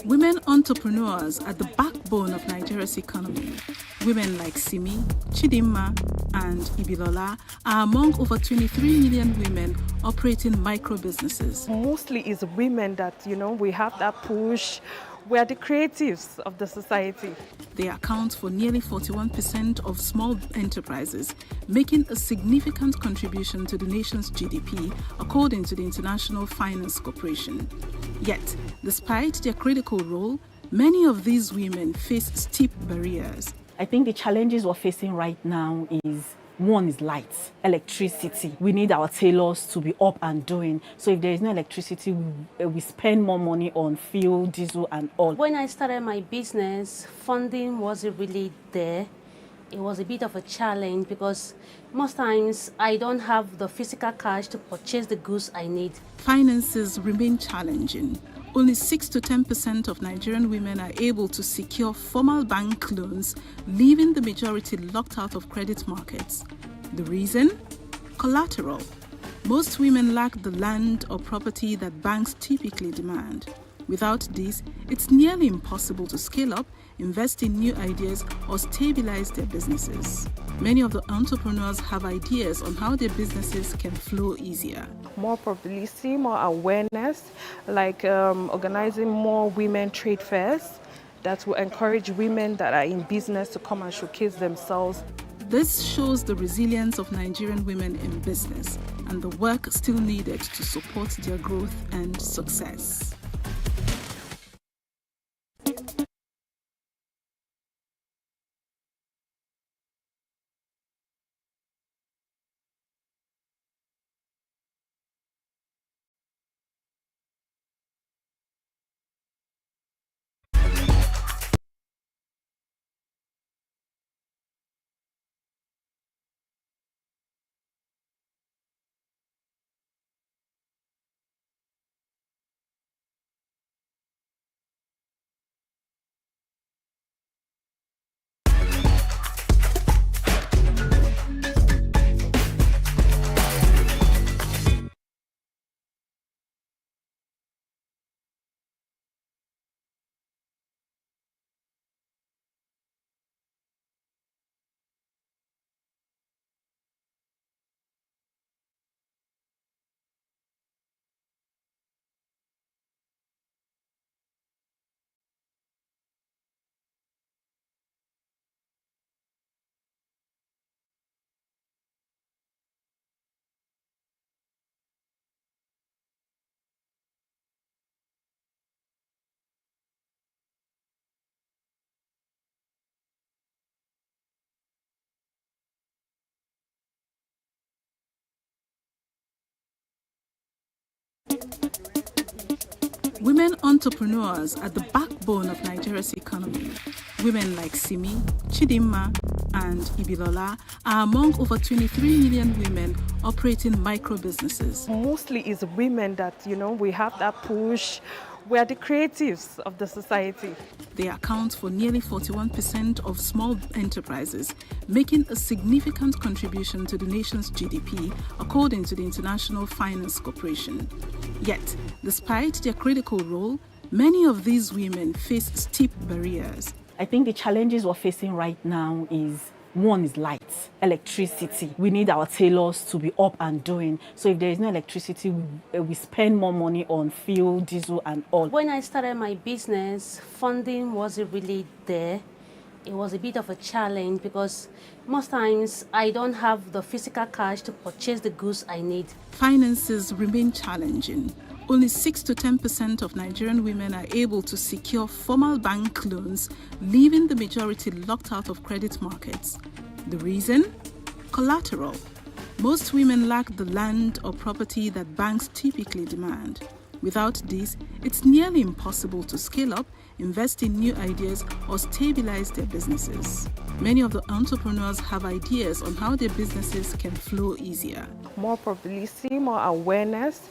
Women entrepreneurs are the backbone of Nigeria's economy. Women like Simi, Chidimma, and Ibilola are among over 23 million women operating micro businesses. Mostly it's women that, we have that push. We are the creatives of the society. They account for nearly 41% of small enterprises, making a significant contribution to the nation's GDP, according to the International Finance Corporation. Yet, despite their critical role, many of these women face steep barriers. I think the challenges we're facing right now is one is light, electricity. We need our tailors to be up and doing. So if there is no electricity, we spend more money on fuel, diesel and all. When I started my business, funding wasn't really there. It was a bit of a challenge because most times I don't have the physical cash to purchase the goods I need. Finances remain challenging. Only 6 to 10% of Nigerian women are able to secure formal bank loans, leaving the majority locked out of credit markets. The reason? Collateral. Most women lack the land or property that banks typically demand. Without this, it's nearly impossible to scale up, invest in new ideas, or stabilize their businesses. Many of the entrepreneurs have ideas on how their businesses can flow easier. More publicity, more awareness, like organizing more women trade fairs that will encourage women that are in business to come and showcase themselves. This shows the resilience of Nigerian women in business and the work still needed to support their growth and success. Women entrepreneurs are the backbone of Nigeria's economy. Women like Simi, Chidimma, and Ibilola are among over 23 million women operating micro businesses. Mostly it's women that, we have that push. We are the creatives of the society. They account for nearly 41% of small enterprises, making a significant contribution to the nation's GDP, according to the International Finance Corporation. Yet, despite their critical role, many of these women face steep barriers. I think the challenges we're facing right now is one is light, electricity. We need our tailors to be up and doing. So if there is no electricity, we spend more money on fuel, diesel and all. When I started my business, funding wasn't really there. It was a bit of a challenge because most times I don't have the physical cash to purchase the goods I need. Finances remain challenging. Only 6 to 10% of Nigerian women are able to secure formal bank loans, leaving the majority locked out of credit markets. The reason? Collateral. Most women lack the land or property that banks typically demand. Without this, it's nearly impossible to scale up, invest in new ideas, or stabilize their businesses. Many of the entrepreneurs have ideas on how their businesses can flow easier. More publicity, more awareness,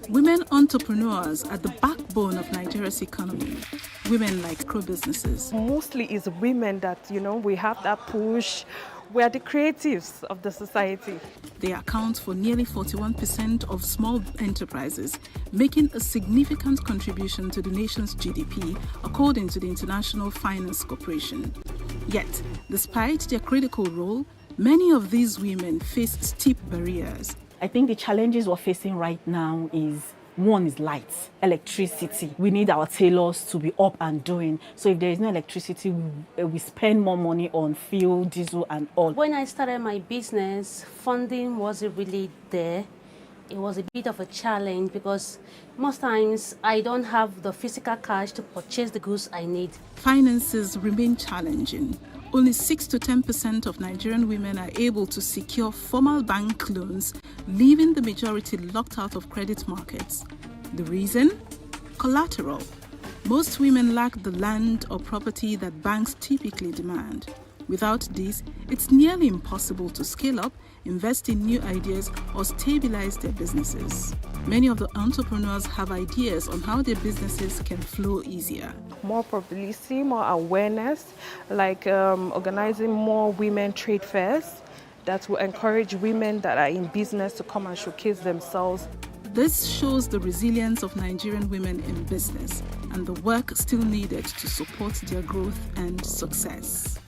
Women entrepreneurs are the backbone of Nigeria's economy. Women like micro-businesses. Mostly it's women that, we have that push. We are the creatives of the society. They account for nearly 41% of small enterprises, making a significant contribution to the nation's GDP, according to the International Finance Corporation. Yet, despite their critical role, many of these women face steep barriers. I think the challenges we're facing right now is one is light, electricity. We need our tailors to be up and doing. So if there is no electricity, we spend more money on fuel, diesel and all. When I started my business, funding wasn't really there. It was a bit of a challenge because most times I don't have the physical cash to purchase the goods I need. Finances remain challenging. Only 6 to 10% of Nigerian women are able to secure formal bank loans, leaving the majority locked out of credit markets. The reason? Collateral. Most women lack the land or property that banks typically demand. Without this, it's nearly impossible to scale up, invest in new ideas, or stabilize their businesses. Many of the entrepreneurs have ideas on how their businesses can flow easier. More publicity, more awareness, like organizing more women trade fairs that will encourage women that are in business to come and showcase themselves. This shows the resilience of Nigerian women in business and the work still needed to support their growth and success.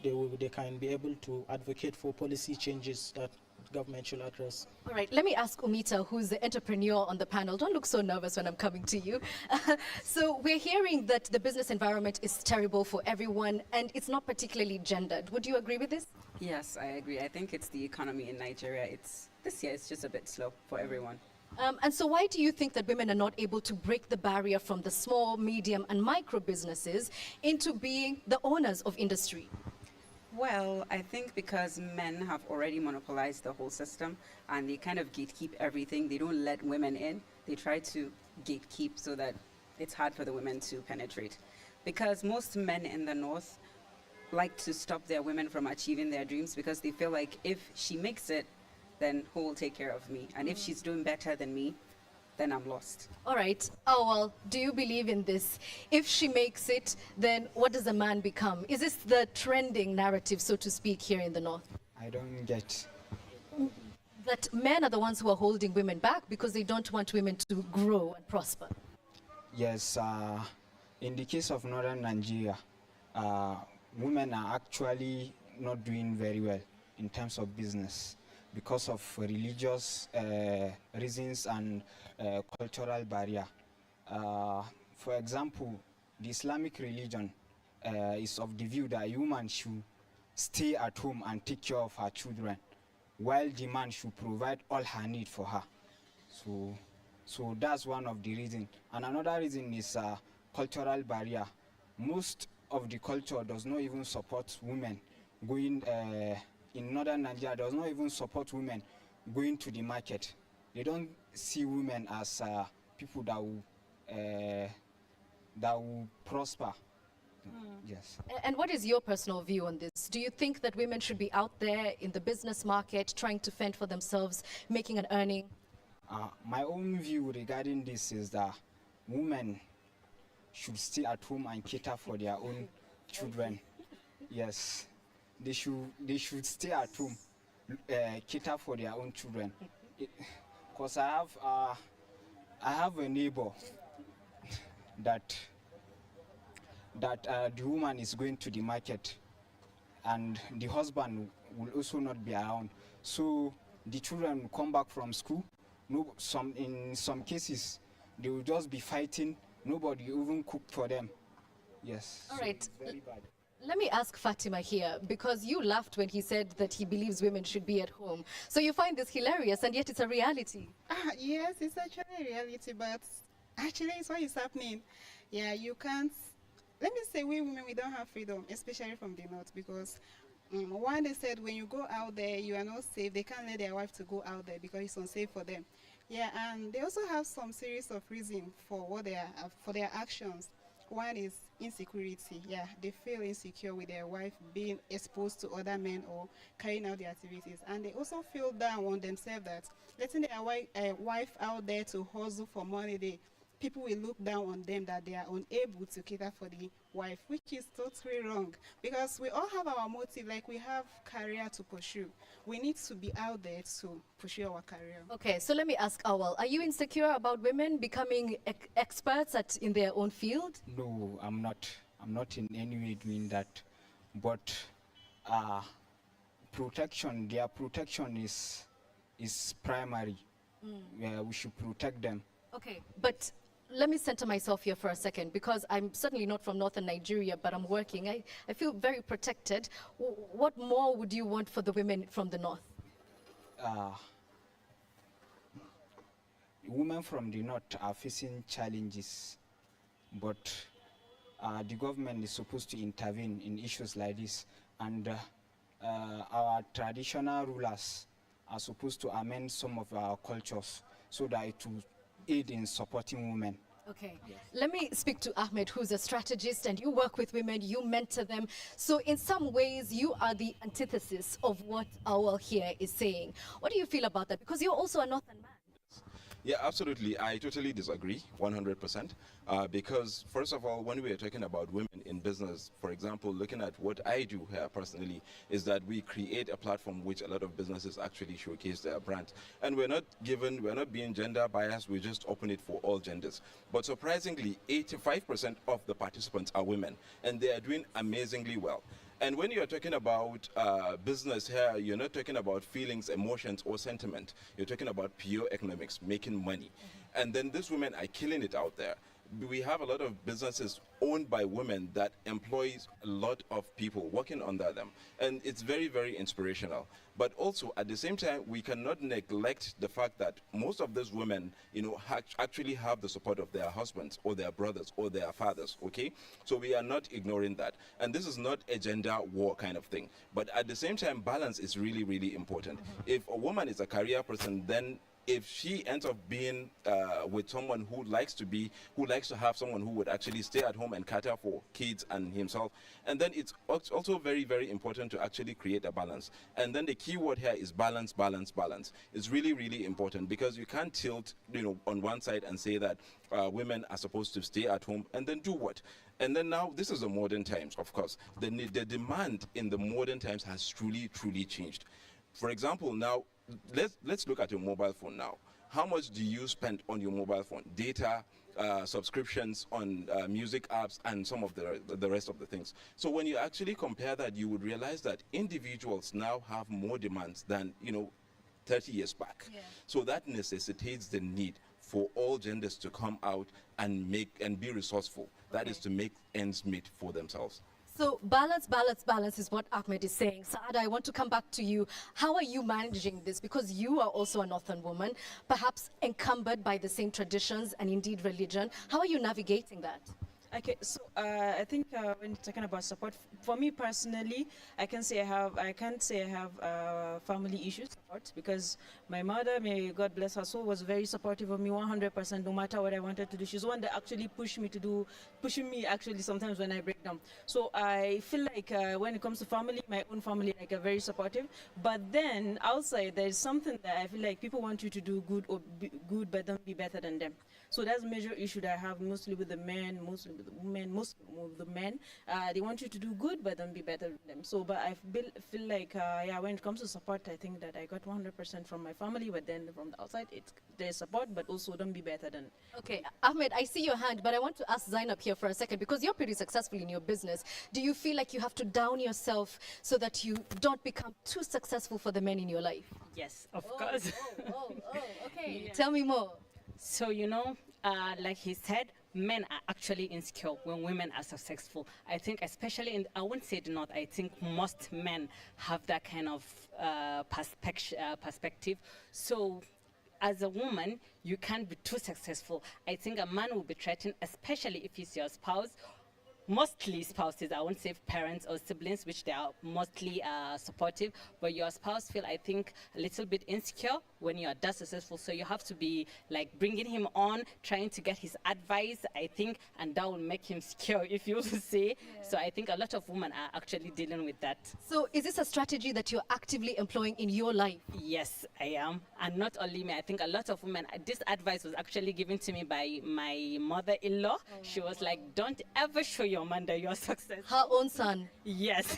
they can be able to advocate for policy changes that government should address. All right, let me ask Umita, who's the entrepreneur on the panel. Don't look so nervous when I'm coming to you. So we're hearing that the business environment is terrible for everyone and it's not particularly gendered. Would you agree with this? Yes, I agree. I think it's the economy in Nigeria. This year it's just a bit slow for everyone. And so why do you think that women are not able to break the barrier from the small, medium and micro businesses into being the owners of industry? Well, I think because men have already monopolized the whole system and they kind of gatekeep everything. They don't let women in. They try to gatekeep so that it's hard for the women to penetrate. Because most men in the north like to stop their women from achieving their dreams because they feel like if she makes it, then who will take care of me? And if she's doing better than me, then I'm lost. All right. Oh, well, do you believe in this? If she makes it, then what does a man become? Is this the trending narrative, so to speak, here in the North? I don't get. That men are the ones who are holding women back because they don't want women to grow and prosper. Yes, in the case of northern Nigeria, women are actually not doing very well in terms of business, because of religious reasons and cultural barrier. For example, the Islamic religion is of the view that a woman should stay at home and take care of her children, while the man should provide all her need for her. So that's one of the reasons. And another reason is cultural barrier. Most of the culture does not even support women going in northern Nigeria, does not even support women going to the market. They don't see women as people that will prosper. Yes. And what is your personal view on this? Do you think that women should be out there in the business market trying to fend for themselves, making an earning? My own view regarding this is that women should stay at home and cater for their own children. Yes. They should stay at home, cater for their own children. Because I have a neighbor that the woman is going to the market and the husband will also not be around. So the children will come back from school. In some cases, they will just be fighting. Nobody even cook for them. Yes. All right. It's very bad. Let me ask Fatima here, because you laughed when he said that he believes women should be at home. So you find this hilarious, and yet it's a reality. Yes, it's actually a reality, but actually it's what is happening. Yeah, you can't. Let me say, we women, we don't have freedom, especially from the north, because one, they said when you go out there, you are not safe. They can't let their wife to go out there because it's unsafe for them. Yeah, and they also have some series of reasons for their actions. One is insecurity. Yeah, they feel insecure with their wife being exposed to other men or carrying out their activities. And they also feel down on themselves that letting their wife out there to hustle for money, people will look down on them that they are unable to cater for the wife, which is totally wrong. Because we all have our motive, like we have career to pursue. We need to be out there to pursue our career. Okay, so let me ask Awal, are you insecure about women becoming experts in their own field? No, I'm not. I'm not in any way doing that. But their protection is primary. Yeah, we should protect them. Okay, but let me center myself here for a second, because I'm certainly not from northern Nigeria, but I'm working. I feel very protected. What more would you want for the women from the north? Women from the north are facing challenges, but the government is supposed to intervene in issues like this, and our traditional rulers are supposed to amend some of our cultures so that it will aid in supporting women. Okay, yes. Let me speak to Ahmed, who's a strategist, and you work with women, you mentor them. So in some ways, you are the antithesis of what Awal here is saying. What do you feel about that? Because you're also a northern man. Yeah, absolutely. I totally disagree, 100%. Because first of all, when we are talking about women in business, for example, looking at what I do here personally, is that we create a platform which a lot of businesses actually showcase their brand. And we're not being gender biased, we just open it for all genders. But surprisingly, 85% of the participants are women, and they are doing amazingly well. And when you're talking about business here, you're not talking about feelings, emotions, or sentiment. You're talking about pure economics, making money. And then these women are killing it out there. We have a lot of businesses owned by women that employs a lot of people working under them, and it's very, very inspirational. But also at the same time, we cannot neglect the fact that most of these women, actually have the support of their husbands or their brothers or their fathers. Okay, so we are not ignoring that, and this is not a gender war kind of thing. But at the same time, balance is really, really important. If a woman is a career person, then if she ends up being with someone who likes to have someone who would actually stay at home and cater for kids and himself, and then it's also very, very important to actually create a balance. And then the key word here is balance, balance, balance. It's really, really important, because you can't tilt, on one side and say that women are supposed to stay at home and then do what? And then now, this is the modern times, of course. The demand in the modern times has truly, truly changed. For example, now, let's look at your mobile phone now. How much do you spend on your mobile phone? Data, subscriptions on music apps, and some of the rest of the things. So when you actually compare that, you would realize that individuals now have more demands than 30 years back. Yeah. So that necessitates the need for all genders to come out and be resourceful. Okay. That is to make ends meet for themselves. So balance, balance, balance is what Ahmed is saying. Saada, I want to come back to you. How are you managing this? Because you are also a Northern woman, perhaps encumbered by the same traditions and indeed religion. How are you navigating that? Okay, so I think when talking about support, for me personally, I can't say I have family issues support, because my mother, may God bless her soul, was very supportive of me 100%, no matter what I wanted to do. She's the one that actually pushing me actually sometimes when I break down. So I feel like when it comes to family, my own family, like, are very supportive. But then outside, there's something that I feel like people want you to do good or good, but don't be better than them. So that's a major issue that I have, mostly with the men, mostly with the women, most with the men. They want you to do good, but don't be better than them. So, but I feel like, when it comes to support, I think that I got 100% from my family, but then from the outside, there's support, but also don't be better than. Okay, Ahmed, I see your hand, but I want to ask Zainab here for a second, because you're pretty successful in your business. Do you feel like you have to down yourself so that you don't become too successful for the men in your life? Yes, of course. Okay. Yeah. Tell me more. So, like he said, men are actually insecure when women are successful. I think especially I wouldn't say the North, I think most men have that kind of perspective. So as a woman, you can't be too successful. I think a man will be threatened, especially if he's your spouse. Mostly spouses, I won't say parents or siblings, which they are mostly supportive, but your spouse feel, I think, a little bit insecure when you are that successful. So you have to be like bringing him on, trying to get his advice, I think, and that will make him secure, if you say. Yeah. So I think a lot of women are actually dealing with that. So is this a strategy that you're actively employing in your life? Yes, I am. And not only me, I think a lot of women, this advice was actually given to me by my mother-in-law. Oh, she was like, don't ever show your man that you're successful. Her own son. Yes.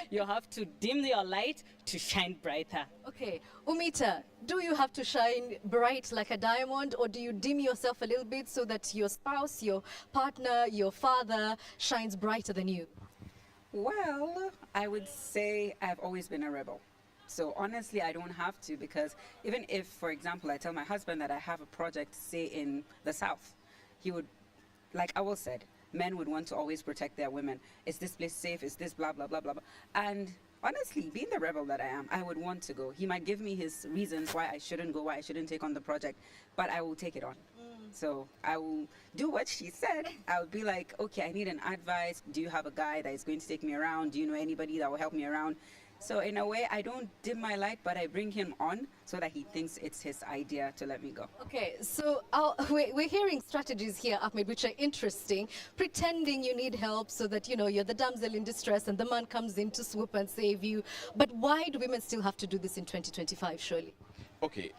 You have to dim your light to shine brighter. Okay. Umita, do you have to shine bright like a diamond, or do you dim yourself a little bit so that your spouse, your partner, your father shines brighter than you? Well, I would say I've always been a rebel. So honestly, I don't have to, because even if, for example, I tell my husband that I have a project, say in the South, he would, like Awal said, men would want to always protect their women. Is this place safe? Is this blah, blah, blah, blah, blah. And honestly, being the rebel that I am, I would want to go. He might give me his reasons why I shouldn't go, why I shouldn't take on the project, but I will take it on. So I will do what she said. I would be like, okay, I need an advice. Do you have a guy that is going to take me around? Do you know anybody that will help me around? So in a way, I don't dim my light, but I bring him on so that he thinks it's his idea to let me go. Okay, so we're hearing strategies here, Ahmed, which are interesting. Pretending you need help so that, you're the damsel in distress and the man comes in to swoop and save you. But why do women still have to do this in 2025, surely? Okay,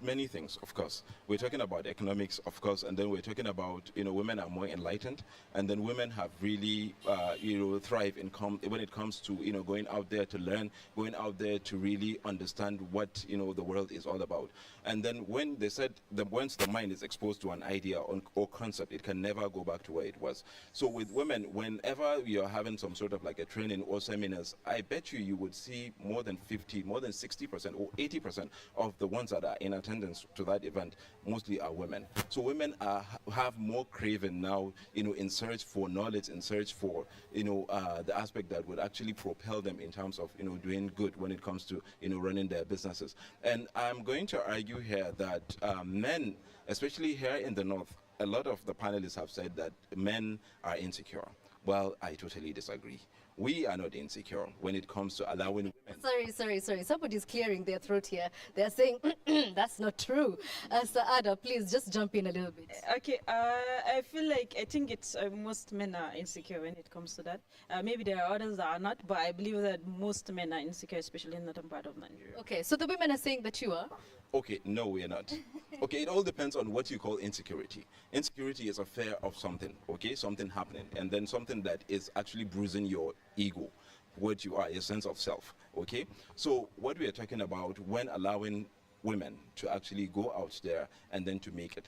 about many things, of course. We're talking about economics, of course, and then we're talking about, women are more enlightened, and then women have really, thrive when it comes to, going out there to learn, going out there to really understand what, the world is all about. And then when they said that once the mind is exposed to an idea or concept, it can never go back to where it was. So with women, whenever you're having some sort of like a training or seminars, I bet you would see more than 60% or 80% of the ones that are in attendance to that event mostly are women. So women have more craving now, in search for knowledge, in search for, the aspect that would actually propel them in terms of, doing good when it comes to, running their businesses. And I'm going to argue here that men, especially here in the North, a lot of the panelists have said that men are insecure. Well, I totally disagree. We are not insecure when it comes to allowing women. Sorry. Somebody's clearing their throat here. They're saying that's not true. So Ada, please just jump in a little bit. Okay, I think it's most men are insecure when it comes to that. Maybe there are others that are not, but I believe that most men are insecure, especially in the northern part of Nigeria. Okay, so the women are saying that you are? Okay, no, we are not. Okay, it all depends on what you call insecurity. Insecurity is a fear of something, okay, something happening, and then something that is actually bruising your ego, what you are, your sense of self, okay? So what we are talking about when allowing women to actually go out there and then to make it,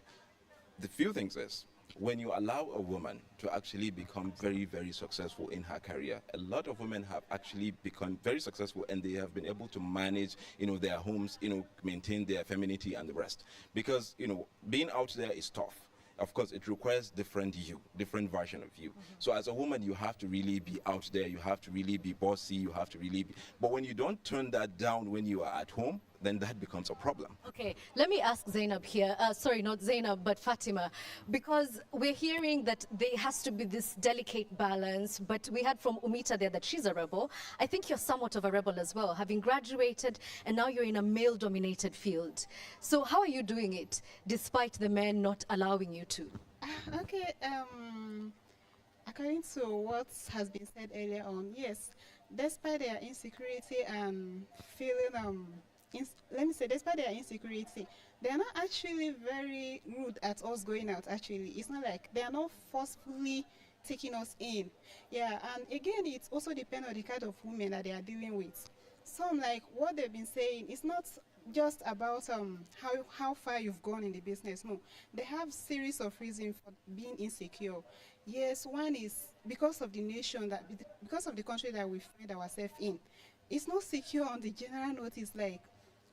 the few things is, when you allow a woman to actually become very, very successful in her career, a lot of women have actually become very successful and they have been able to manage, their homes, maintain their femininity and the rest. Because, being out there is tough. Of course, it requires different version of you. So as a woman, you have to really be out there, you have to really be bossy, you have to really be, but when you don't turn that down when you are at home, then that becomes a problem. Okay, let me ask Zainab here. Sorry, not Zainab, but Fatima, because we're hearing that there has to be this delicate balance, but we had from Umita there that she's a rebel. I think you're somewhat of a rebel as well, having graduated, and now you're in a male-dominated field. So how are you doing it, despite the men not allowing you to? Okay, according to what has been said earlier on, yes, despite their insecurity and feeling despite their insecurity, they are not actually very rude at us going out. Actually, it's not like they are not forcefully taking us in. Yeah, and again, it also depends on the kind of women that they are dealing with. Some, like what they've been saying, it's not just about how far you've gone in the business. No, they have series of reasons for being insecure. Yes, one is because of the because of the country that we find ourselves in. It's not secure on the general notice, like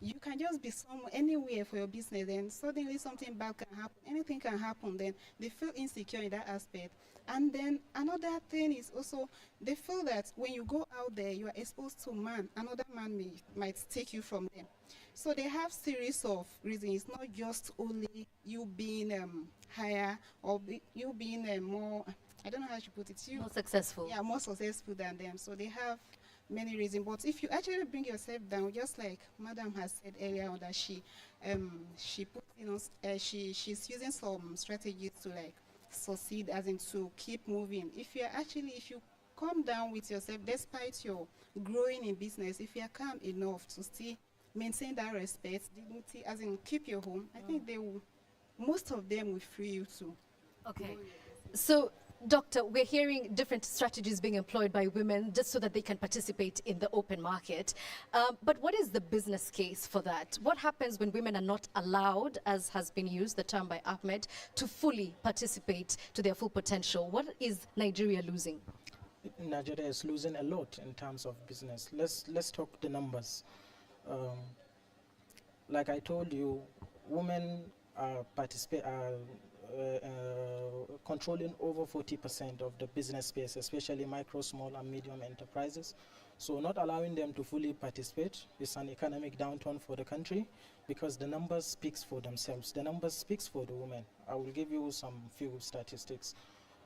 you can just be anywhere for your business, and suddenly something bad can happen, anything can happen, then they feel insecure in that aspect. And then another thing is also, they feel that when you go out there, you are exposed to man, another man might take you from them. So they have series of reasons. It's not just only you being higher or you being more, I don't know how to put it. More successful. Yeah, more successful than them. So they have many reasons. But if you actually bring yourself down, just like Madam has said earlier on, that she's using some strategies to like succeed, as in to keep moving. If you calm down with yourself, despite your growing in business, if you are calm enough to still maintain that respect, dignity, as in keep your home, I think most of them will free you too. Okay. So, Doctor, we're hearing different strategies being employed by women just so that they can participate in the open market. But what is the business case for that? What happens when women are not allowed, as has been used, the term by Ahmed, to fully participate to their full potential? What is Nigeria losing? Nigeria is losing a lot in terms of business. Let's talk the numbers. Like I told you, women are controlling over 40% of the business space, especially micro, small, and medium enterprises. So not allowing them to fully participate is an economic downturn for the country, because the numbers speaks for themselves. The numbers speaks for the women. I will give you some few statistics.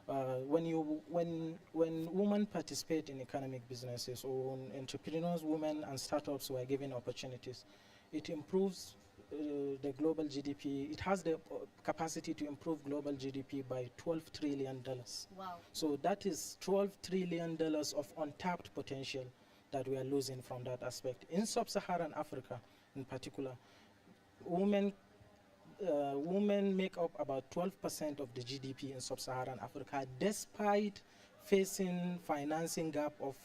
When women participate in economic businesses, or entrepreneurs, women and startups were given opportunities, it improves the global GDP. It has the capacity to improve global GDP by $12 trillion. Wow. So that is $12 trillion of untapped potential that we are losing from that aspect. In sub-Saharan Africa in particular, women women make up about 12% of the GDP in sub-Saharan Africa, despite facing financing gap of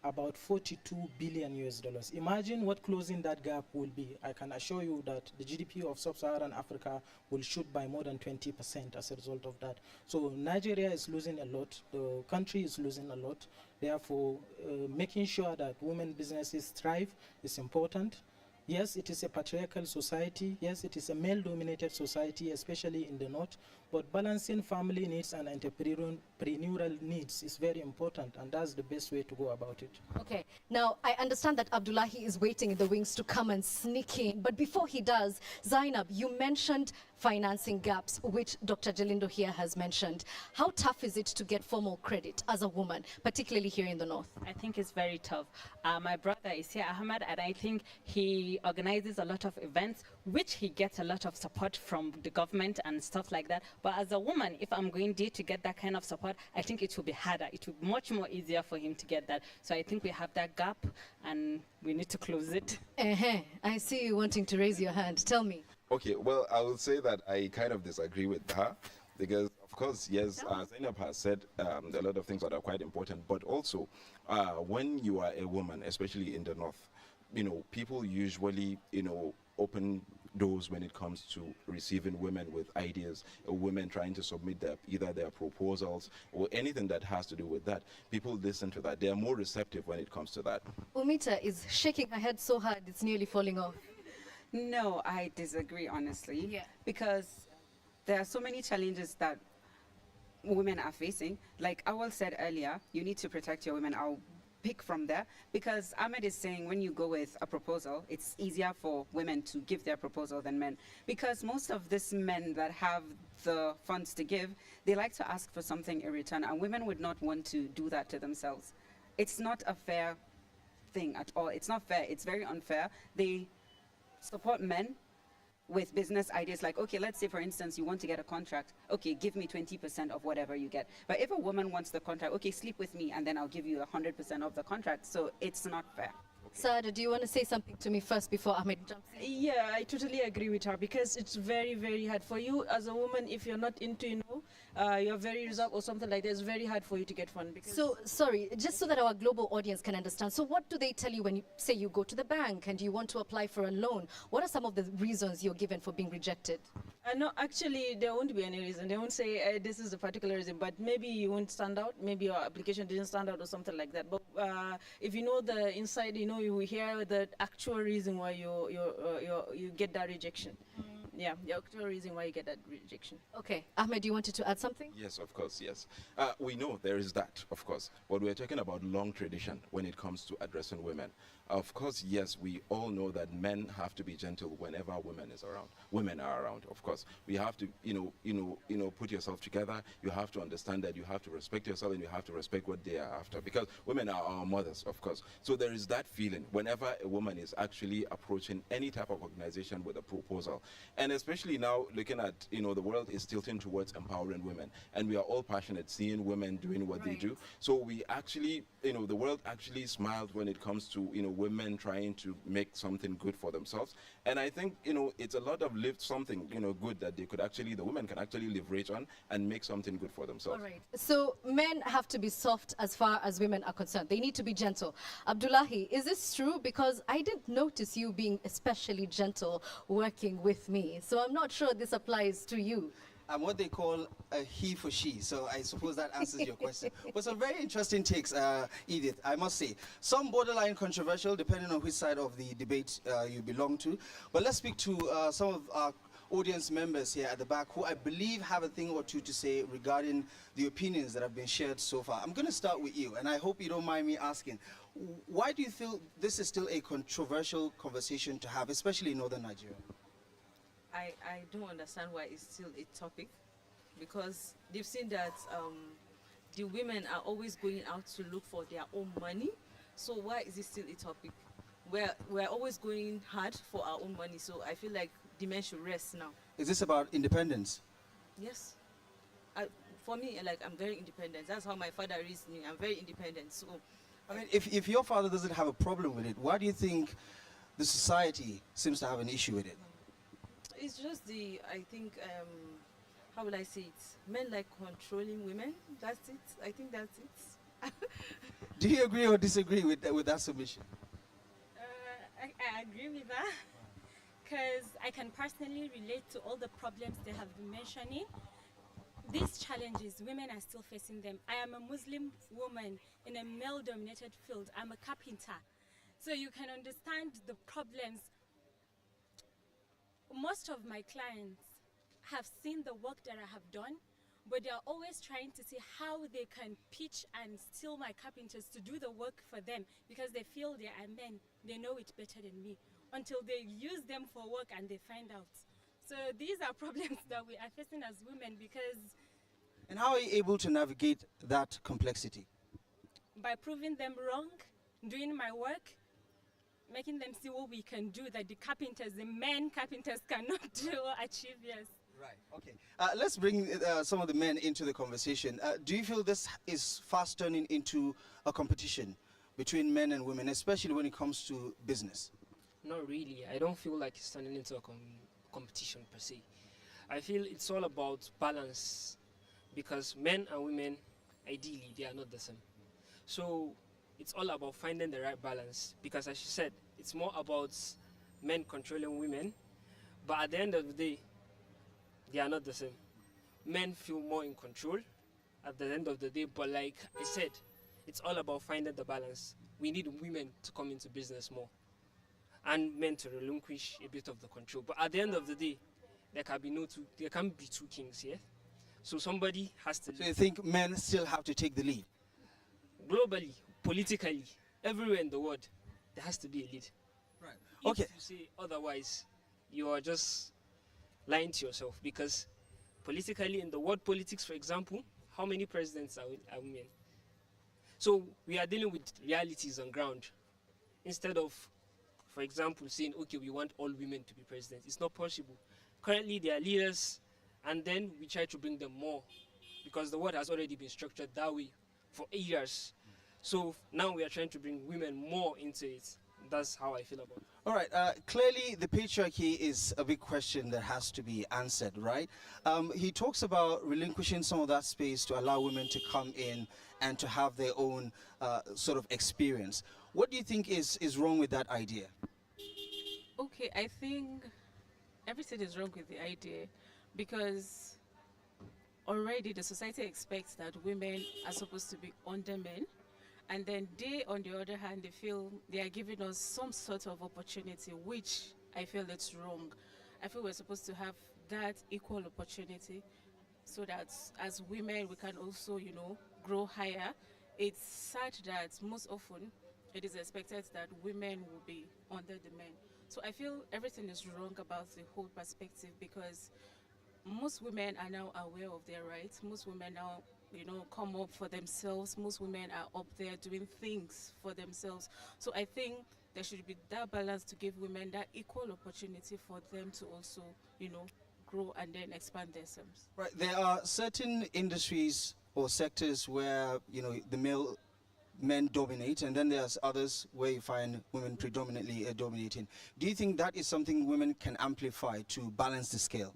about 42 billion US dollars. Imagine what closing that gap will be. I can assure you that the GDP of sub-Saharan Africa will shoot by more than 20% as a result of that. So Nigeria is losing a lot, the country is losing a lot. Therefore, making sure that women businesses thrive is important. Yes, it is a patriarchal society. Yes, it is a male-dominated society, especially in the north. But balancing family needs and entrepreneurial needs is very important, and that's the best way to go about it. Okay, now I understand that Abdullahi is waiting in the wings to come and sneak in. But before he does, Zainab, you mentioned financing gaps, which Dr. Jalindo here has mentioned. How tough is it to get formal credit as a woman, particularly here in the north? I think it's very tough. My brother is here, Ahmad, and I think he organizes a lot of events, which he gets a lot of support from the government and stuff like that. But as a woman, if I'm going there to get that kind of support, I think it will be harder. It will be much more easier for him to get that. So I think we have that gap, and we need to close it. I see you wanting to raise your hand. Tell me. Okay, well, I will say that I kind of disagree with her because, of course, yes, Zainab has said a lot of things that are quite important, but also when you are a woman, especially in the north, people usually, open doors when it comes to receiving women with ideas, or women trying to submit either their proposals or anything that has to do with that. People listen to that. They are more receptive when it comes to that. Umita is shaking her head so hard it's nearly falling off. No, I disagree, honestly. Yeah. Because there are so many challenges that women are facing. Like Awal said earlier, you need to protect your women. I'll pick from there because Ahmed is saying when you go with a proposal, it's easier for women to give their proposal than men, because most of these men that have the funds to give, they like to ask for something in return, and women would not want to do that to themselves. It's not a fair thing at all. It's not fair. It's very unfair. They support men with business ideas like, okay, let's say for instance you want to get a contract, okay, give me 20% of whatever you get. But if a woman wants the contract, okay, sleep with me and then I'll give you 100% of the contract. So it's not fair. Sada, do you want to say something to me first before Ahmed jumps in? Yeah, I totally agree with her because it's very, very hard for you as a woman. If you're not into, you're very reserved or something like that, it's very hard for you to get fund. Because So, sorry, just so that our global audience can understand. So what do they tell you when you say you go to the bank and you want to apply for a loan? What are some of the reasons you're given for being rejected? no, actually, there won't be any reason. They won't say this is the particular reason, but maybe you won't stand out. Maybe your application didn't stand out or something like that. But if you know the inside, you will hear the actual reason why you get that rejection. Yeah, the actual reason why you get that rejection. Okay, Ahmed, you wanted to add something? Yes, of course, yes. We know there is that, of course. But we're talking about long tradition when it comes to addressing women. Of course, yes, we all know that men have to be gentle whenever women are around, of course. We have to, put yourself together. You have to understand that you have to respect yourself and you have to respect what they are after, because women are our mothers, of course. So there is that feeling whenever a woman is actually approaching any type of organization with a proposal. And especially now looking at, the world is tilting towards empowering women. And we are all passionate seeing women doing what they do. So we actually, the world actually smiled when it comes to, women trying to make something good for themselves. And I think, it's a lot of something, good that the women can actually leverage on and make something good for themselves. All right. So men have to be soft as far as women are concerned. They need to be gentle. Abdullahi, is this true? Because I didn't notice you being especially gentle working with me. So I'm not sure this applies to you. I'm what they call a he for she, so I suppose that answers your question. But some very interesting takes, Edith, I must say. Some borderline controversial, depending on which side of the debate you belong to. But let's speak to some of our audience members here at the back who I believe have a thing or two to say regarding the opinions that have been shared so far. I'm going to start with you, and I hope you don't mind me asking. Why do you feel this is still a controversial conversation to have, especially in northern Nigeria? I don't understand why it's still a topic, because they've seen that the women are always going out to look for their own money. So why is it still a topic? We're always going hard for our own money, so I feel like the men should rest now. Is this about independence? Yes. For me, I'm very independent. That's how my father raised me. I'm very independent. So, I mean, if your father doesn't have a problem with it, why do you think the society seems to have an issue with it? it's just I think, how will I say it? Men like controlling women. That's it. I think that's it. Do you agree or disagree with that submission? I agree with that because I can personally relate to all the problems they have been mentioning. These challenges, women are still facing them. I am a Muslim woman in a male-dominated field. I'm a carpenter. So you can understand the problems. Most of my clients have seen the work that I have done, but they are always trying to see how they can pitch and steal my carpenters to do the work for them because they feel they are men. They know it better than me until they use them for work and they find out. So these are problems that we are facing as women because... And how are you able to navigate that complexity? By proving them wrong, doing my work, making them see what we can do that the carpenters, the men carpenters cannot do or achieve, yes. Right, okay. Let's bring some of the men into the conversation. Do you feel this is fast turning into a competition between men and women, especially when it comes to business? Not really. I don't feel like it's turning into a competition per se. I feel it's all about balance because men and women, ideally, they are not the same. So it's all about finding the right balance because, as you said, it's more about men controlling women, but at the end of the day, they are not the same. Men feel more in control at the end of the day, but like I said, it's all about finding the balance. We need women to come into business more and men to relinquish a bit of the control. But at the end of the day, there can't be two kings here. So somebody has to... So you think men still have to take the lead? Globally, politically, everywhere in the world, there has to be a lead. Right. If you say otherwise, you are just lying to yourself because politically, in the world politics, for example, how many presidents are women? So we are dealing with realities on ground. Instead of, for example, saying, okay, we want all women to be presidents. It's not possible. Currently, they are leaders, and then we try to bring them more because the world has already been structured that way for years. So now we are trying to bring women more into it. That's how I feel about it. All right. Clearly, the patriarchy is a big question that has to be answered, right? He talks about relinquishing some of that space to allow women to come in and to have their own sort of experience. What do you think is wrong with that idea? Okay, I think everything is wrong with the idea because already the society expects that women are supposed to be under men. And then they, on the other hand, they feel they are giving us some sort of opportunity, which I feel it's wrong. I feel we're supposed to have that equal opportunity so that as women, we can also, you know, grow higher. It's sad that most often it is expected that women will be under the men. So I feel everything is wrong about the whole perspective because most women are now aware of their rights. Most women now, you know, come up for themselves. Most women are up there doing things for themselves. So I think there should be that balance to give women that equal opportunity for them to also, you know, grow and then expand themselves. Right. There are certain industries or sectors where, you know, the men dominate, and then there's others where you find women predominantly dominating. Do you think that is something women can amplify to balance the scale?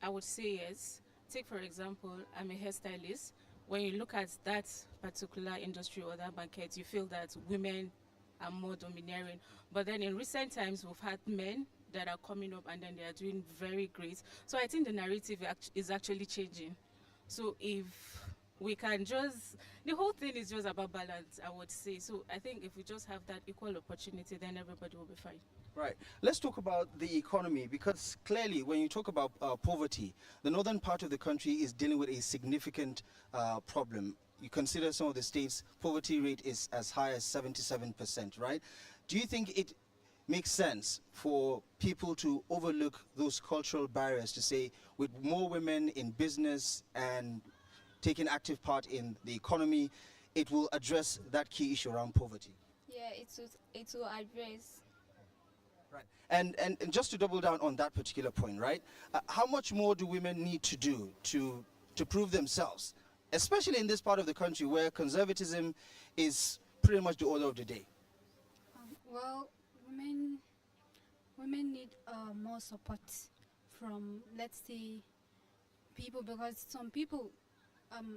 I would say yes. Take, for example, I'm a hairstylist. When you look at that particular industry or that market, you feel that women are more domineering. But then in recent times, we've had men that are coming up and then they are doing very great. So I think the narrative is actually changing. So if we can just, the whole thing is just about balance, I would say. So I think if we just have that equal opportunity, then everybody will be fine. Right. Let's talk about the economy because clearly when you talk about poverty, the northern part of the country is dealing with a significant problem. You consider some of the states, poverty rate is as high as 77%, right? Do you think it makes sense for people to overlook those cultural barriers to say with more women in business and taking active part in the economy, it will address that key issue around poverty? Yeah, it will address. Right. And just to double down on that particular point, right? How much more do women need to do to prove themselves, especially in this part of the country where conservatism is pretty much the order of the day? Well, women women need more support from, let's say, people, because some people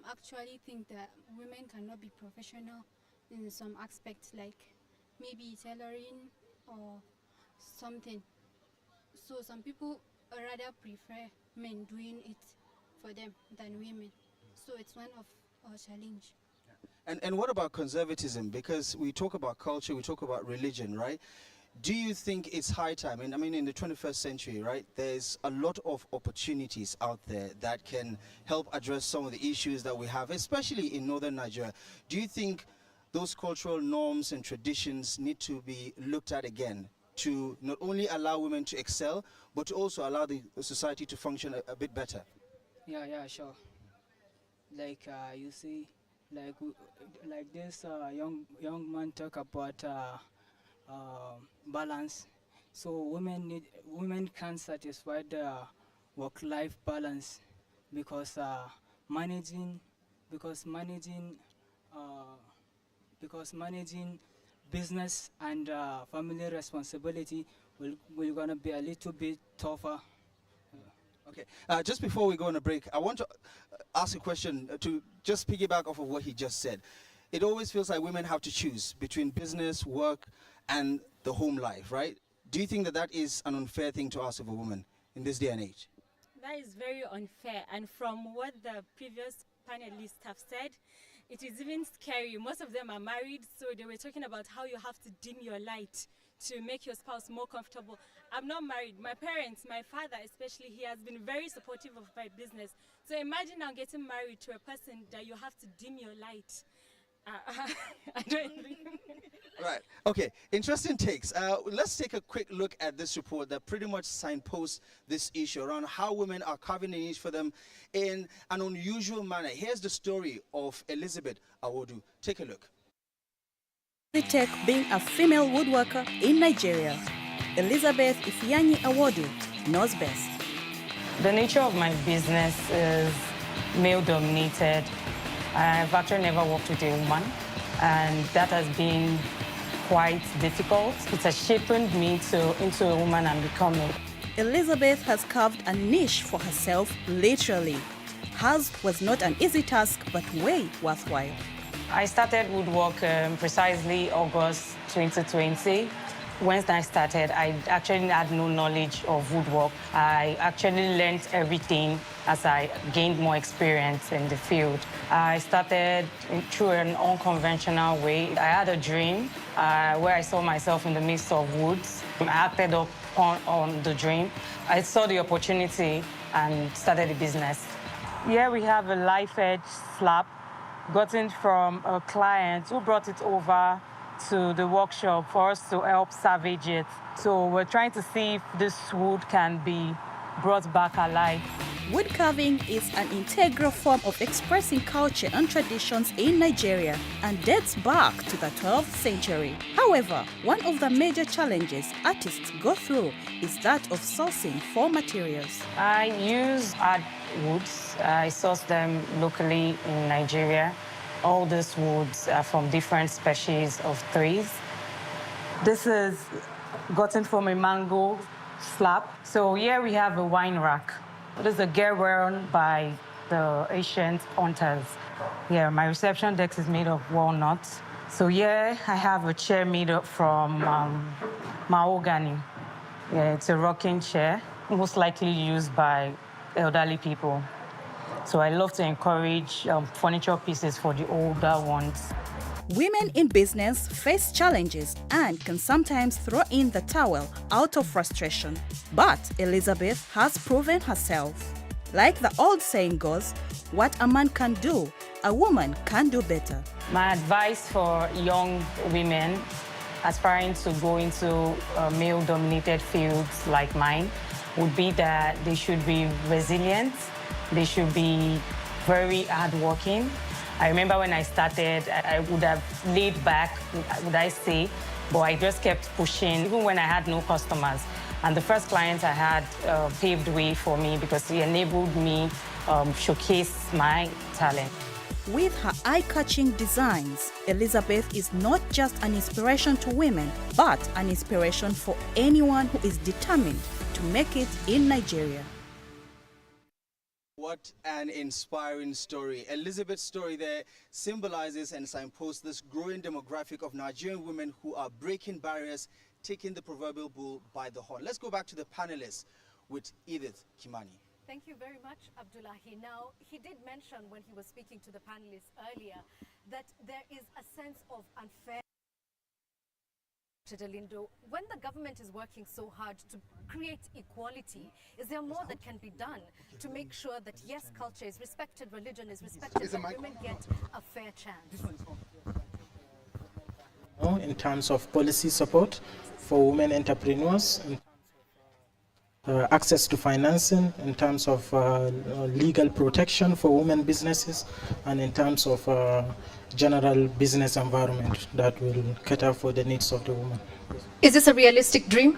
actually think that women cannot be professional in some aspects, like maybe tailoring or something. So some people rather prefer men doing it for them than women. So it's one of our challenge. And what about conservatism? Because we talk about culture, we talk about religion, right? Do you think it's high time? And I mean, in the 21st century, right, there's a lot of opportunities out there that can help address some of the issues that we have, especially in northern Nigeria. Do you think those cultural norms and traditions need to be looked at again to not only allow women to excel, but to also allow the society to function a bit better? Yeah, sure. Like you see, like this young man talk about balance. So women can't satisfy the work-life balance because managing because managing uh, because managing business and family responsibility will gonna be a little bit tougher. Okay, just before we go on a break, I want to ask a question to just piggyback off of what he just said. It always feels like women have to choose between business, work, and the home life, right? Do you think that that is an unfair thing to ask of a woman in this day and age? That is very unfair. And from what the previous panelists have said, it is even scary. Most of them are married, so they were talking about how you have to dim your light to make your spouse more comfortable. I'm not married. My parents, my father especially, he has been very supportive of my business. So imagine now getting married to a person that you have to dim your light. I don't think. Right. Okay. Interesting takes. Let's take a quick look at this report that pretty much signposts this issue around how women are carving a niche for them in an unusual manner. Here's the story of Elizabeth Awodu. Take a look. Tech being a female woodworker in Nigeria. Elizabeth Ifeanyi Awodu knows best. The nature of my business is male-dominated. I've actually never worked with a woman, and that has been quite difficult. It has shaped me into a woman I'm becoming. Elizabeth has carved a niche for herself, literally. Hers was not an easy task, but way worthwhile. I started woodwork precisely August 2020. When I started, I actually had no knowledge of woodwork. I actually learned everything as I gained more experience in the field. I started through an unconventional way. I had a dream where I saw myself in the midst of woods. I acted up on the dream. I saw the opportunity and started the business. Here we have a life edge slab gotten from a client who brought it over to the workshop for us to help salvage it. So we're trying to see if this wood can be brought back alive. Wood carving is an integral form of expressing culture and traditions in Nigeria and dates back to the 12th century. However, one of the major challenges artists go through is that of sourcing for materials. I use hard woods. I source them locally in Nigeria. All these woods are from different species of trees. This is gotten from a mango slab. So here we have a wine rack. This is a gear worn by the ancient hunters. Yeah, my reception desk is made of walnuts. So here I have a chair made up from mahogany. Yeah, it's a rocking chair, most likely used by elderly people. So I love to encourage furniture pieces for the older ones. Women in business face challenges and can sometimes throw in the towel out of frustration. But Elizabeth has proven herself. Like the old saying goes, what a man can do, a woman can do better. My advice for young women aspiring to go into male-dominated fields like mine would be that they should be resilient, they should be very hardworking. I remember when I started, I would have laid back, would I say, but I just kept pushing, even when I had no customers. And the first client I had paved way for me because he enabled me showcase my talent. With her eye-catching designs, Elizabeth is not just an inspiration to women, but an inspiration for anyone who is determined to make it in Nigeria. What an inspiring story. Elizabeth's story there symbolizes and signposts this growing demographic of Nigerian women who are breaking barriers, taking the proverbial bull by the horn. Let's go back to the panelists with Edith Kimani. Thank you very much, Abdullahi. Now, he did mention when he was speaking to the panelists earlier that there is a sense of unfair. Lindo, when the government is working so hard to create equality, is there more that can be done to make sure that, yes, culture is respected, religion is respected, but women get a fair chance? In terms of policy support for women entrepreneurs, access to financing, in terms of legal protection for women businesses, and in terms of general business environment that will cater for the needs of the woman. Is this a realistic dream?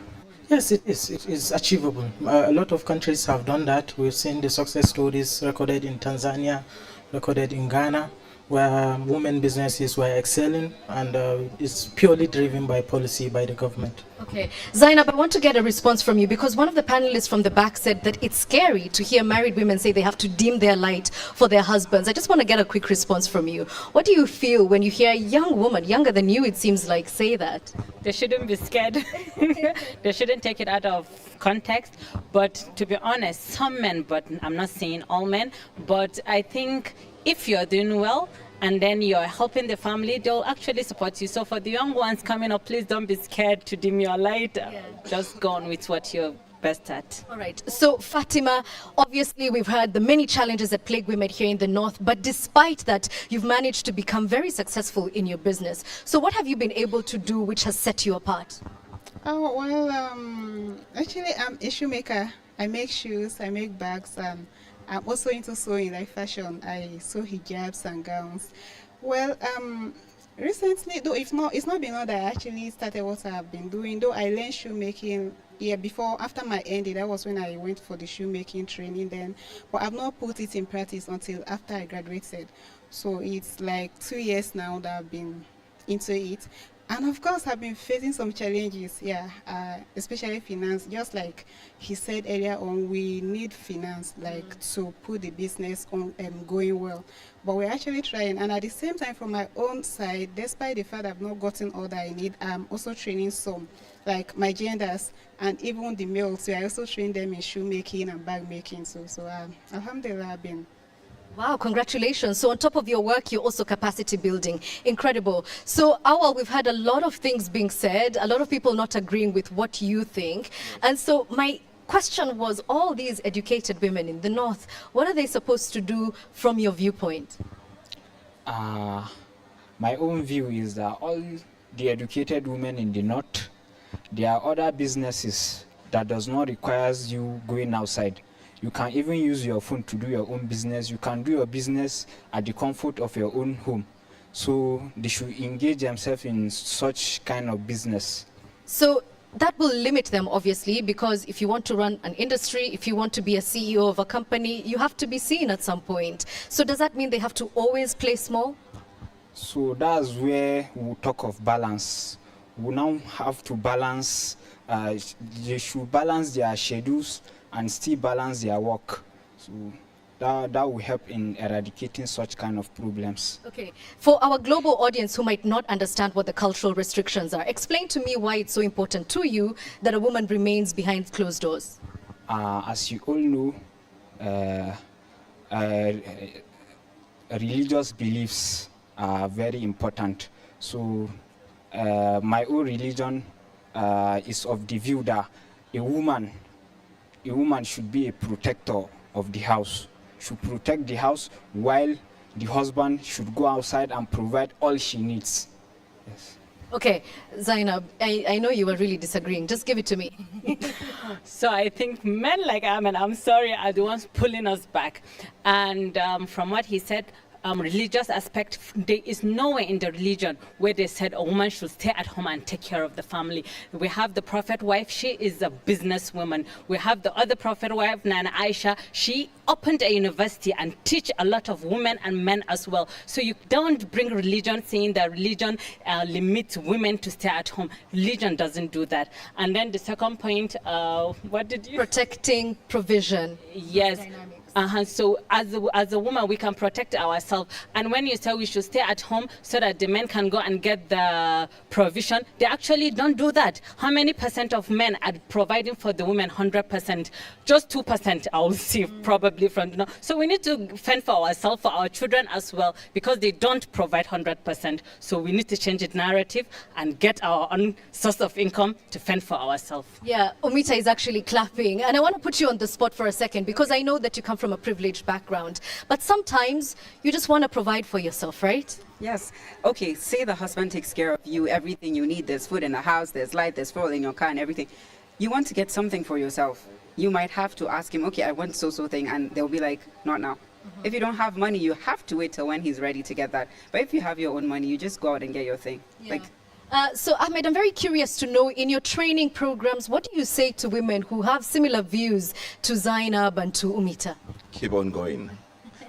Yes, it is. It is achievable. A lot of countries have done that. We've seen the success stories recorded in Tanzania, recorded in Ghana, where women businesses were excelling, and it's purely driven by policy by the government. Okay. Zainab, I want to get a response from you, because one of the panelists from the back said that it's scary to hear married women say they have to dim their light for their husbands. I just want to get a quick response from you. What do you feel when you hear a young woman, younger than you it seems like, say that? They shouldn't be scared. They shouldn't take it out of context. But to be honest, some men, but I'm not saying all men, but I think if you're doing well and then you're helping the family, they'll actually support you. So for the young ones coming up, please don't be scared to dim your light. Just go on with what you're best at. All right. So Fatima, obviously we've heard the many challenges that plague women here in the North, but despite that, you've managed to become very successful in your business. So what have you been able to do which has set you apart? Oh, well, actually I'm a shoemaker. I make shoes, I make bags, I'm also into sewing, like fashion. I sew hijabs and gowns. Well, recently, though it's not been long that I actually started what I've been doing. Though I learned shoemaking after my ND, that was when I went for the shoemaking training then. But I've not put it in practice until after I graduated. So it's like 2 years now that I've been into it. And of course, I've been facing some challenges, especially finance. Just like he said earlier on, we need finance, like to put the business on and going well. But we're actually trying. And at the same time, from my own side, despite the fact I've not gotten all that I need, I'm also training some, like my genders and even the males. So I also train them in shoemaking and bag making. So alhamdulillah, I've been. Wow, congratulations. So on top of your work, you're also capacity building. Incredible. So Awal, we've had a lot of things being said, a lot of people not agreeing with what you think. And so my question was, all these educated women in the North, what are they supposed to do from your viewpoint? My own view is that all the educated women in the North, there are other businesses that does not require you going outside. You can even use your phone to do your own business. You can do your business at the comfort of your own home. So they should engage themselves in such kind of business. So that will limit them, obviously, because if you want to run an industry, if you want to be a CEO of a company, you have to be seen at some point. So does that mean they have to always play small? So that's where we talk of balance. We now have to balance, they should balance their schedules and still balance their work. So that will help in eradicating such kind of problems. Okay. For our global audience who might not understand what the cultural restrictions are, explain to me why it's so important to you that a woman remains behind closed doors. As you all know, religious beliefs are very important. So my own religion is of the view that a woman should be a protector of the house, should protect the house, while the husband should go outside and provide all she needs. Yes. Okay, Zainab, I know you were really disagreeing. Just give it to me. So I think men like Ahmed, I'm sorry, are the ones pulling us back. And from what he said, religious aspect, there is nowhere in the religion where they said a woman should stay at home and take care of the family. We have the prophet wife, she is a businesswoman. We have the other prophet wife, Nana Aisha, she opened a university and teach a lot of women and men as well. So you don't bring religion saying that religion limits women to stay at home. Religion doesn't do that. And then the second point, what did you? Protecting provision. Yes. So as a woman, we can protect ourselves. And when you say we should stay at home so that the men can go and get the provision, they actually don't do that. How many percent of men are providing for the women? 100%. Just 2% I will see probably from now. So we need to fend for ourselves, for our children as well, because they don't provide 100%. So we need to change the narrative and get our own source of income to fend for ourselves. Yeah, Omita is actually clapping. And I want to put you on the spot for a second, because I know that you come from a privileged background. But sometimes you just want to provide for yourself, right? Yes. Okay, say the husband takes care of you, everything you need. There's food in the house, there's light, there's fuel in your car and everything. You want to get something for yourself. You might have to ask him, okay, I want so thing. And they'll be like, not now. If you don't have money, you have to wait till when he's ready to get that. But if you have your own money, you just go out and get your thing. Yeah. So Ahmed, I'm very curious to know, in your training programs, what do you say to women who have similar views to Zainab and to Umita? Keep on going.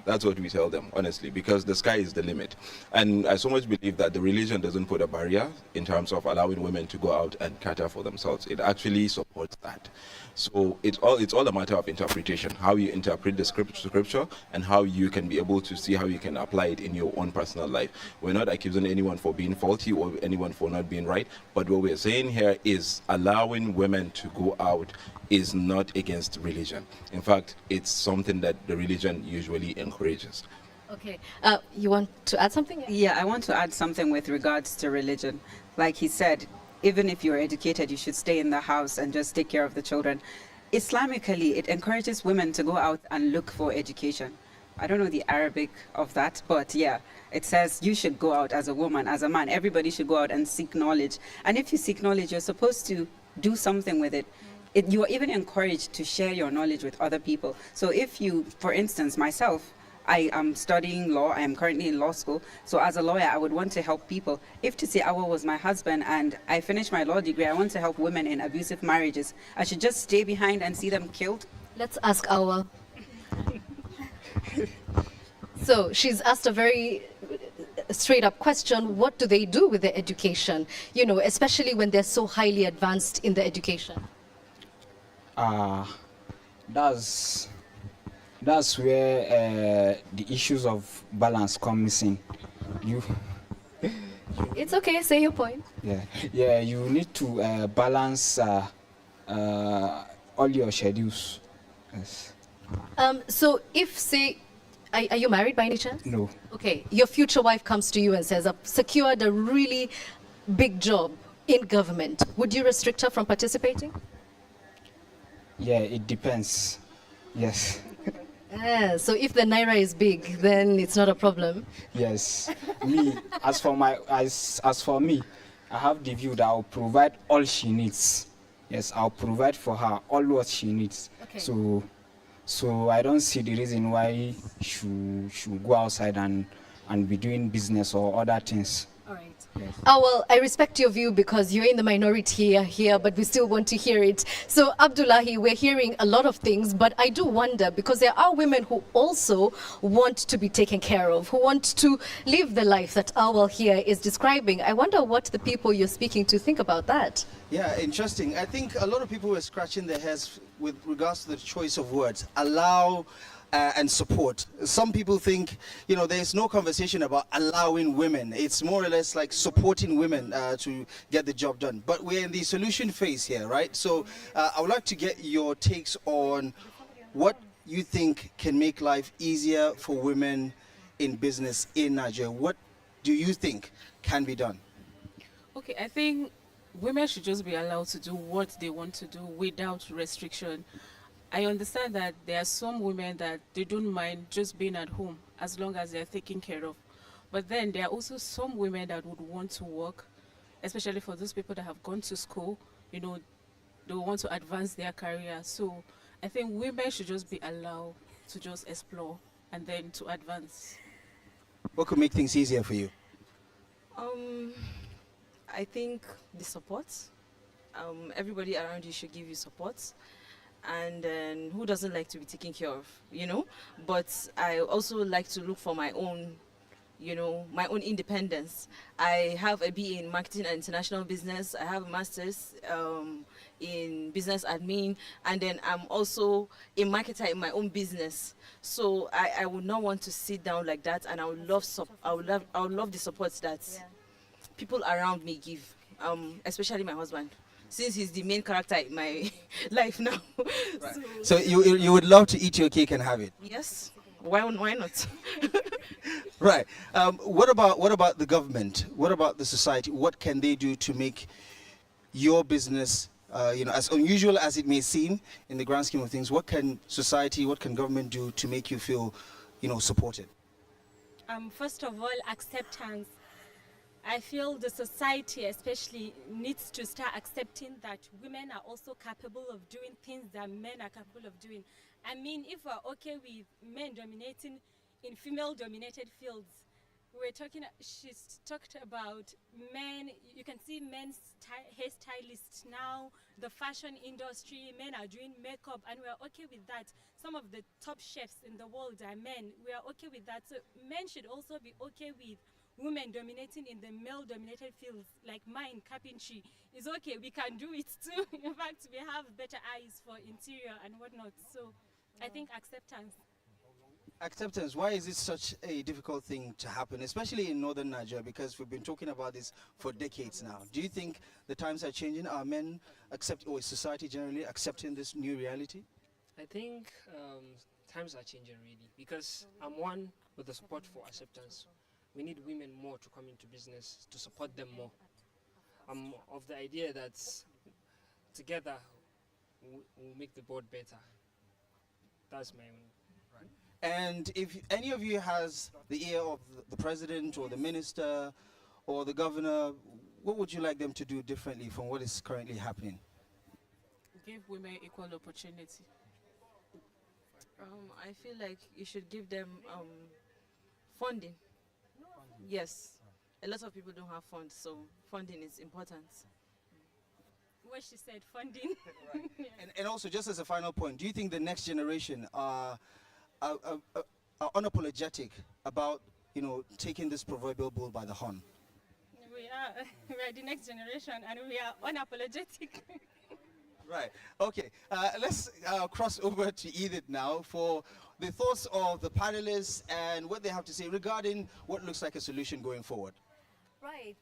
That's what we tell them, honestly, because the sky is the limit. And I so much believe that the religion doesn't put a barrier in terms of allowing women to go out and cater for themselves. It actually supports that. So it's all a matter of interpretation, how you interpret the scripture and how you can be able to see how you can apply it in your own personal life. We're not accusing anyone for being faulty or anyone for not being right, but what we're saying here is allowing women to go out is not against religion. In fact, it's something that the religion usually encourages. Okay. You want to add something? Yeah, I want to add something with regards to religion. Like he said, even if you're educated, you should stay in the house and just take care of the children. Islamically, it encourages women to go out and look for education. I don't know the Arabic of that, but yeah, it says you should go out as a woman, as a man. Everybody should go out and seek knowledge. And if you seek knowledge, you're supposed to do something with it. You are even encouraged to share your knowledge with other people. So if you, for instance, myself, I am studying law. I am currently in law school. So as a lawyer, I would want to help people. If to say Awa was my husband and I finished my law degree, I want to help women in abusive marriages, I should just stay behind and see them killed? Let's ask Awa. So she's asked a very straight up question. What do they do with their education? You know, especially when they're so highly advanced in the education. That's where the issues of balance come missing. It's okay, say your point. Yeah, you need to balance all your schedules. Yes. So if, say, are you married by any chance? No. Okay, your future wife comes to you and says, I've secured a really big job in government. Would you restrict her from participating? Yeah, it depends. Yes. So if the naira is big, then it's not a problem. Yes. As for me, I have the view that I'll provide all she needs. Yes, I'll provide for her all what she needs. Okay. So I don't see the reason why she should go outside and be doing business or other things. All right. Yes. Oh, well, I respect your view because you're in the minority here, but we still want to hear it. So, Abdullahi, we're hearing a lot of things, but I do wonder, because there are women who also want to be taken care of, who want to live the life that Awal here is describing. I wonder what the people you're speaking to think about that. Yeah, interesting. I think a lot of people were scratching their heads with regards to the choice of words. Allow and support. Some people think, you know, there's no conversation about allowing women. It's more or less like supporting women to get the job done. But we're in the solution phase here, right? So I would like to get your takes on what you think can make life easier for women in business in Nigeria. What do you think can be done? Okay, I think women should just be allowed to do what they want to do without restriction. I understand that there are some women that they don't mind just being at home as long as they're taken care of. But then there are also some women that would want to work, especially for those people that have gone to school, you know, they want to advance their career. So I think women should just be allowed to just explore and then to advance. What could make things easier for you? I think the support. Everybody around you should give you support. And then who doesn't like to be taken care of, you know? But I also like to look for my own, you know, my own independence. I have a BA in marketing and international business. I have a master's in business admin, and then I'm also a marketer in my own business. So I would not want to sit down like that, and I would love the support that people around me give, especially my husband, since he's the main character in my life now. Right. So you would love to eat your cake and have it? Yes. Why not? Right. What about the government? What about the society? What can they do to make your business, as unusual as it may seem in the grand scheme of things? What can society, what can government do to make you feel, supported? First of all, acceptance. I feel the society especially needs to start accepting that women are also capable of doing things that men are capable of doing. I mean, if we're okay with men dominating in female-dominated fields, she's talked about men, you can see men's hairstylists now, the fashion industry, men are doing makeup, and we're okay with that. Some of the top chefs in the world are men, we are okay with that. So men should also be okay with women dominating in the male-dominated fields, like mine, carpentry, is okay. We can do it too. In fact, we have better eyes for interior and whatnot. So I think acceptance. Acceptance. Why is it such a difficult thing to happen, especially in northern Nigeria? Because we've been talking about this for decades now. Do you think the times are changing? Are men or is society generally accepting this new reality? I think times are changing really, because I'm one with the support for acceptance. We need women more to come into business, to support them more. I'm of the idea that together we'll make the board better. That's my own. Right. And if any of you has the ear of the president or the minister or the governor, what would you like them to do differently from what is currently happening? Give women equal opportunity. I feel like you should give them funding. Yes, a lot of people don't have funds, so funding is important. What she said, funding. Right. Yeah. And also, just as a final point, do you think the next generation are unapologetic about, taking this proverbial bull by the horn? We are the next generation, and we are unapologetic. Right. Okay. Let's cross over to Edith now for the thoughts of the panelists and what they have to say regarding what looks like a solution going forward. Right.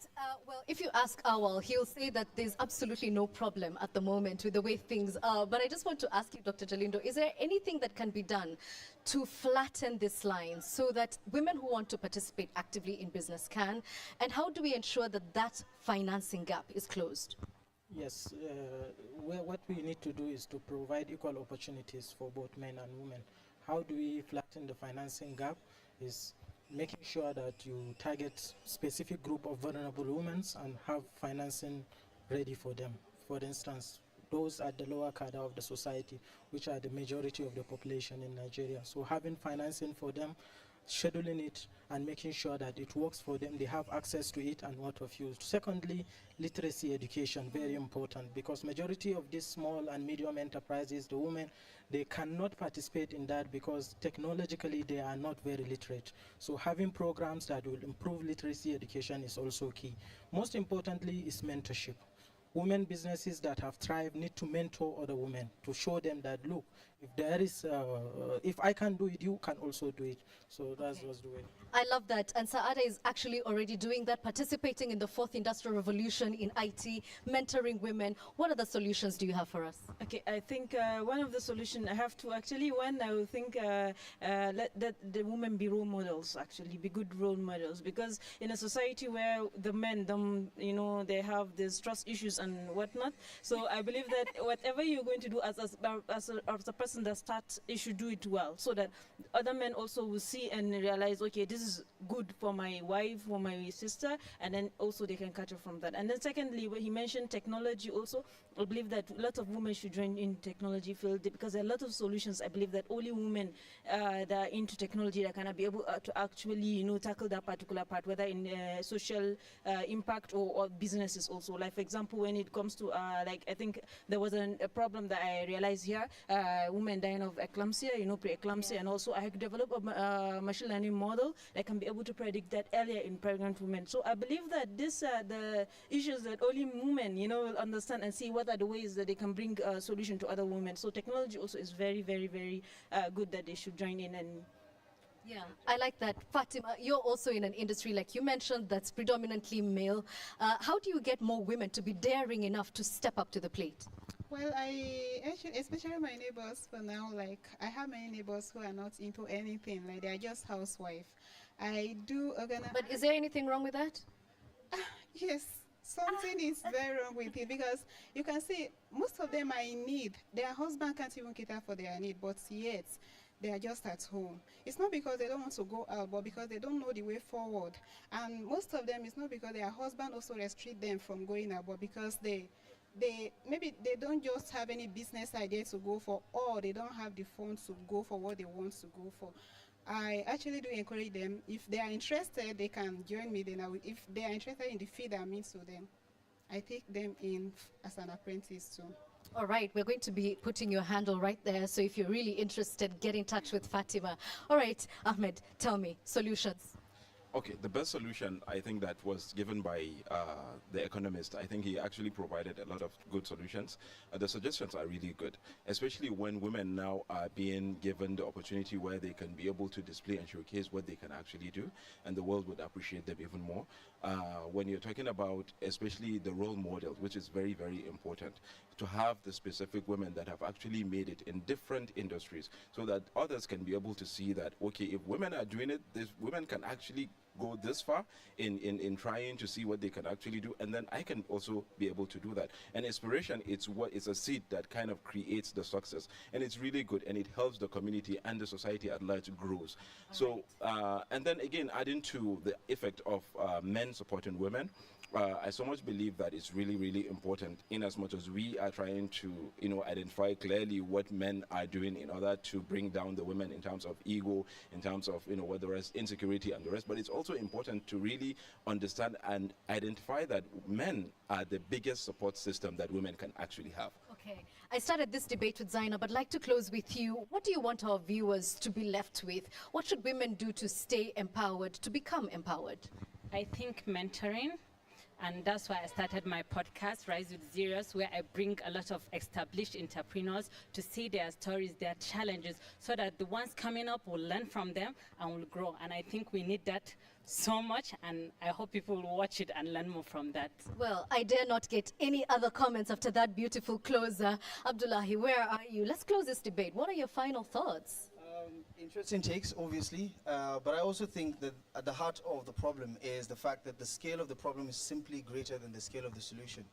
Well, if you ask Awal, he'll say that there's absolutely no problem at the moment with the way things are. But I just want to ask you, Dr. Jalindo, is there anything that can be done to flatten this line so that women who want to participate actively in business can? And how do we ensure that that financing gap is closed? Yes, what we need to do is to provide equal opportunities for both men and women. How do we flatten the financing gap is making sure that you target specific group of vulnerable women and have financing ready for them. For instance, those at the lower cadre of the society, which are the majority of the population in Nigeria. So having financing for them, scheduling it and making sure that it works for them, they have access to it and what of use. Secondly, literacy education, very important, because majority of these small and medium enterprises, the women, they cannot participate in that because technologically they are not very literate. So having programs that will improve literacy education is also key. Most importantly is mentorship. Women businesses that have thrived need to mentor other women to show them that, look, if there is, if I can do it, you can also do it. So that's what's the way. I love that. And Saada is actually already doing that, participating in the fourth industrial revolution in IT, mentoring women. What other solutions do you have for us? Okay, I think one of the solutions I have to actually, one, I will think let the women be role models, actually, be good role models. Because in a society where the men, they have these trust issues and whatnot. So I believe that whatever you're going to do as a person person that starts, it should do it well, so that other men also will see and realize, okay, this is good for my wife, for my sister, and then also they can catch up from that. And then secondly, when he mentioned technology also, I believe that a lot of women should join in technology field, because there are a lot of solutions. I believe that only women that are into technology that can be able to actually, tackle that particular part, whether in social impact or businesses also. Like, for example, when it comes to, like, I think there was a problem that I realized here, women dying of eclampsia, pre-eclampsia, and also I developed a machine learning model that can be able to predict that earlier in pregnant women. So I believe that these are the issues that only women, will understand and see what are the ways that they can bring a solution to other women. So technology also is very, very, very good that they should join in. And yeah, I like that. Fatima, you're also in an industry, like you mentioned, that's predominantly male. How do you get more women to be daring enough to step up to the plate? Well, I actually, especially my neighbors for now, like I have many neighbors who are not into anything, like they are just housewife. I do organize. But is there anything wrong with that? Yes, something is very wrong with it, because you can see most of them are in need. Their husband can't even cater for their need, but yet they are just at home. It's not because they don't want to go out, but because they don't know the way forward. And most of them, it's not because their husband also restrict them from going out, but because maybe they don't just have any business idea to go for, or they don't have the funds to go for what they want to go for. I actually do encourage them. If they are interested, they can join me. Then if they are interested in the field I'm into, then I take them in as an apprentice too. All right, we're going to be putting your handle right there. So if you're really interested, get in touch with Fatima. All right, Ahmed, tell me, solutions. Okay, the best solution I think that was given by the economist, I think he actually provided a lot of good solutions. The suggestions are really good, especially when women now are being given the opportunity where they can be able to display and showcase what they can actually do, and the world would appreciate them even more. When you're talking about especially the role models, which is very, very important, to have the specific women that have actually made it in different industries, so that others can be able to see that, okay, if women are doing it, these women can actually go this far in trying to see what they can actually do, and then I can also be able to do that. And inspiration, it's a seed that kind of creates the success, and it's really good, and it helps the community and the society at large grows. So and then again, adding to the effect of men supporting women, I so much believe that it's really, really important, in as much as we are trying to, identify clearly what men are doing in order to bring down the women in terms of ego, in terms of, whether it's insecurity and the rest. But it's also important to really understand and identify that men are the biggest support system that women can actually have. Okay, I started this debate with Zainab, but I'd like to close with you. What do you want our viewers to be left with? What should women do to stay empowered, to become empowered? I think mentoring. And that's why I started my podcast, Rise with Zeros, where I bring a lot of established entrepreneurs to see their stories, their challenges, so that the ones coming up will learn from them and will grow. And I think we need that so much, and I hope people will watch it and learn more from that. Well, I dare not get any other comments after that beautiful closer. Abdullahi, where are you? Let's close this debate. What are your final thoughts? Interesting takes, obviously, but I also think that at the heart of the problem is the fact that the scale of the problem is simply greater than the scale of the solution.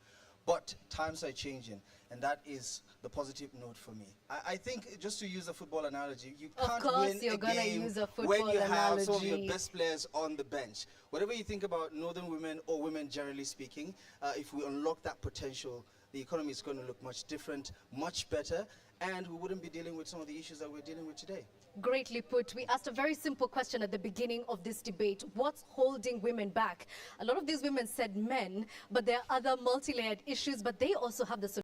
But times are changing, and that is the positive note for me. I think, just to use a football analogy, you can't win a game when you have some of your best players on the bench. Whatever you think about northern women or women generally speaking, if we unlock that potential, the economy is going to look much different, much better, and we wouldn't be dealing with some of the issues that we're dealing with today. Greatly put. We asked a very simple question at the beginning of this debate. What's holding women back? A lot of these women said men, but there are other multi-layered issues, but they also have the solution.